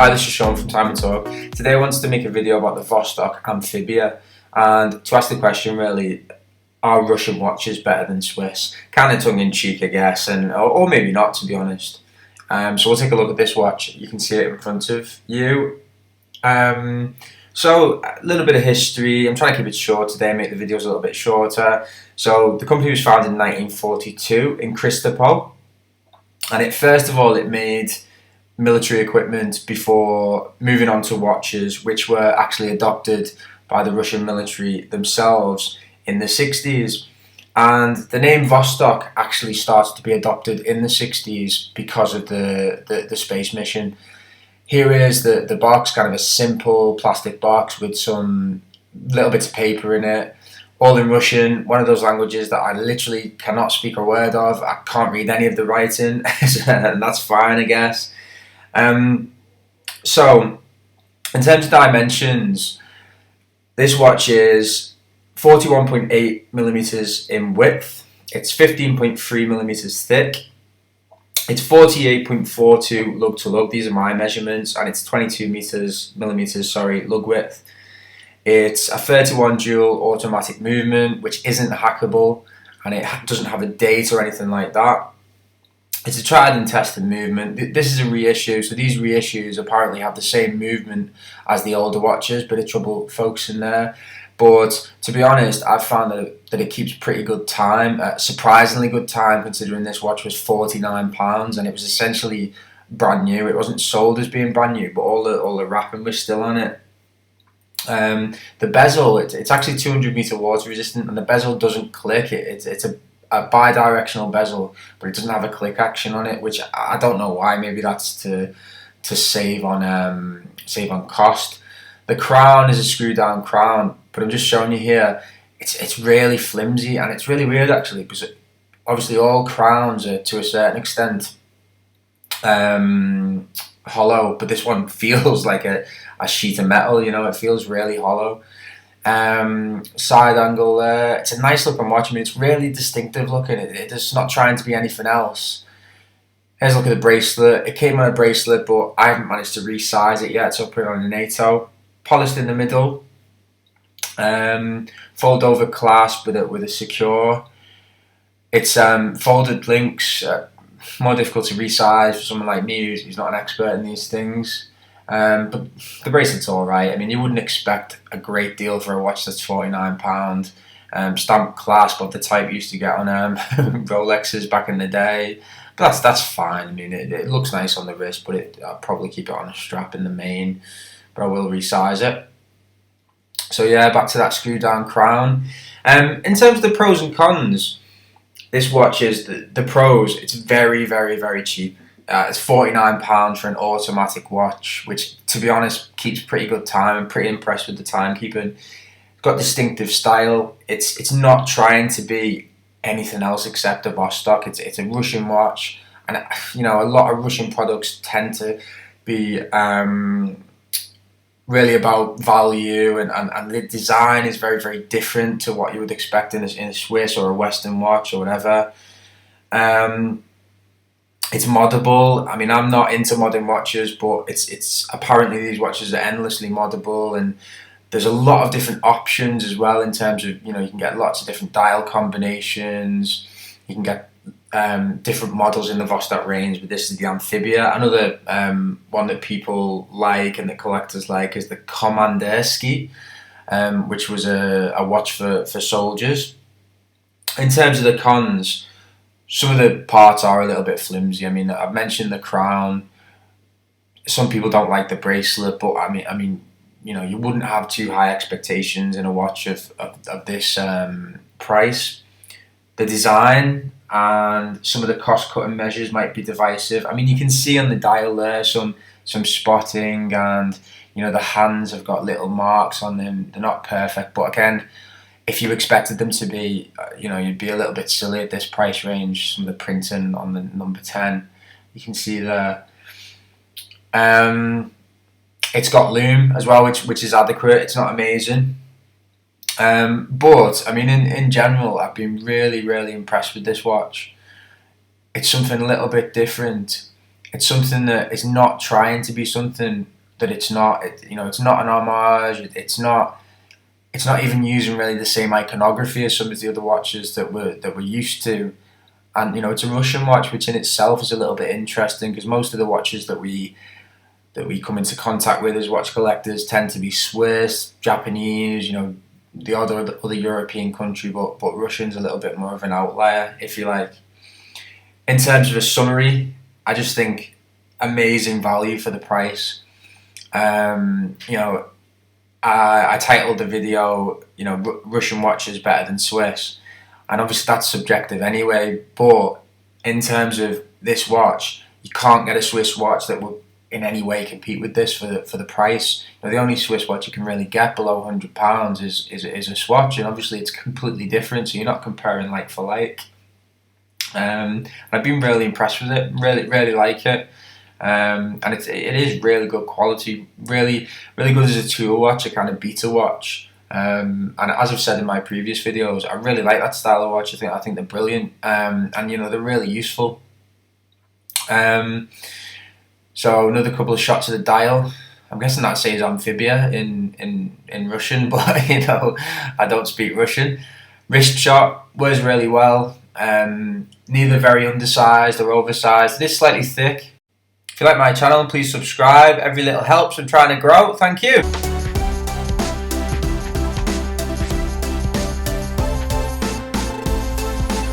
Hi, this is Sean from Time and Talk. Today I wanted to make a video about the Vostok Amphibia and to ask the question really, are Russian watches better than Swiss? Kind of tongue-in-cheek I guess, or maybe not, to be honest. So we'll take a look at this watch. You can see it in front of you. So a little bit of history. I'm trying to keep it short today, make the videos a little bit shorter. So the company was founded in 1942 in Kristopol, and first of all it made military equipment before moving on to watches, which were actually adopted by the Russian military themselves in the 60s. And the name Vostok actually started to be adopted in the 60s because of the space mission. Here is the box, kind of a simple plastic box with some little bits of paper in it, all in Russian, one of those languages that I literally cannot speak a word of. I can't read any of the writing, and that's fine, I guess. So, in terms of dimensions, this watch is 41.8 millimeters in width. It's 15.3 millimeters thick. It's 48.42 lug to lug. These are my measurements, and it's 22 millimeters lug width. It's a 31 dual automatic movement, which isn't hackable, and it doesn't have a date or anything like that. It's a tried and tested movement. This is a reissue, so these reissues apparently have the same movement as the older watches, bit of trouble focusing there. But to be honest, I've found that it keeps pretty good time, surprisingly good time, considering this watch was £49 and it was essentially brand new. It wasn't sold as being brand new, but all the wrapping was still on it. The bezel, it's actually 200-meter water resistant, and the bezel doesn't click. It's a bi-directional bezel, but it doesn't have a click action on it, which I don't know why. Maybe that's to save on cost. The crown is a screw-down crown, but I'm just showing you here. It's really flimsy, and it's really weird actually, because obviously all crowns are to a certain extent hollow, but this one feels like a sheet of metal. You know, it feels really hollow. Side angle there. It's a nice looking watch. I mean, it's really distinctive looking. It's not trying to be anything else. Here's a look at the bracelet. It came on a bracelet, but I haven't managed to resize it yet, so I put it on a NATO. Polished in the middle. Fold over clasp with a secure. It's folded links. More difficult to resize for someone like me who's not an expert in these things. But the bracelet's alright. I mean, you wouldn't expect a great deal for a watch that's £49. Stamped clasp of the type you used to get on Rolexes back in the day. But that's fine. I mean, it looks nice on the wrist, but I'll probably keep it on a strap in the main. But I will resize it. So yeah, back to that screw down crown. In terms of the pros and cons, this watch is the pros. It's very, very, very cheap. It's £49 for an automatic watch, which, to be honest, keeps pretty good time. I'm pretty impressed with the timekeeping. It's got distinctive style. It's not trying to be anything else except a Vostok. It's a Russian watch, and you know, a lot of Russian products tend to be really about value, and the design is very, very different to what you would expect in a Swiss or a Western watch or whatever. It's moddable. I mean, I'm not into modding watches, but it's apparently these watches are endlessly moddable, and there's a lot of different options as well in terms of, you know, you can get lots of different dial combinations. You can get different models in the Vostok range, but this is the Amphibia. Another one that people like and that collectors like is the Commanderski, which was a watch for soldiers. In terms of the cons, some of the parts are a little bit flimsy. I mean, I've mentioned the crown. Some people don't like the bracelet, but I mean, you know, you wouldn't have too high expectations in a watch of this price. The design and some of the cost-cutting measures might be divisive. I mean, you can see on the dial there some spotting, and you know, the hands have got little marks on them. They're not perfect, but again, if you expected them to be, you know, you'd be a little bit silly at this price range. Some of the printing on the number 10, you can see there. It's got lume as well, which is adequate. It's not amazing. But I mean, in general, I've been really, really impressed with this watch. It's something a little bit different. It's something that is not trying to be something that it's not, it's not an homage. It's not even using really the same iconography as some of the other watches that we're used to. And it's a Russian watch, which in itself is a little bit interesting, because most of the watches that we come into contact with as watch collectors tend to be Swiss, Japanese, the other European country, but Russian's a little bit more of an outlier, if you like. In terms of a summary, I just think amazing value for the price. I titled the video, Russian watches better than Swiss, and obviously that's subjective anyway. But in terms of this watch, you can't get a Swiss watch that will in any way compete with this for the price. The only Swiss watch you can really get below £100 is a Swatch, and obviously it's completely different. So you're not comparing like for like. I've been really impressed with it. Really like it. And it is really good quality, really good as a tool watch, a kind of beta watch. And as I've said in my previous videos, I really like that style of watch. I think they're brilliant, and they're really useful. So another couple of shots of the dial. I'm guessing that says Amphibia in Russian, but I don't speak Russian. Wrist shot wears really well. Neither very undersized or oversized. It is slightly thick. If you like my channel, please subscribe. Every little helps. I'm trying to grow. Thank you.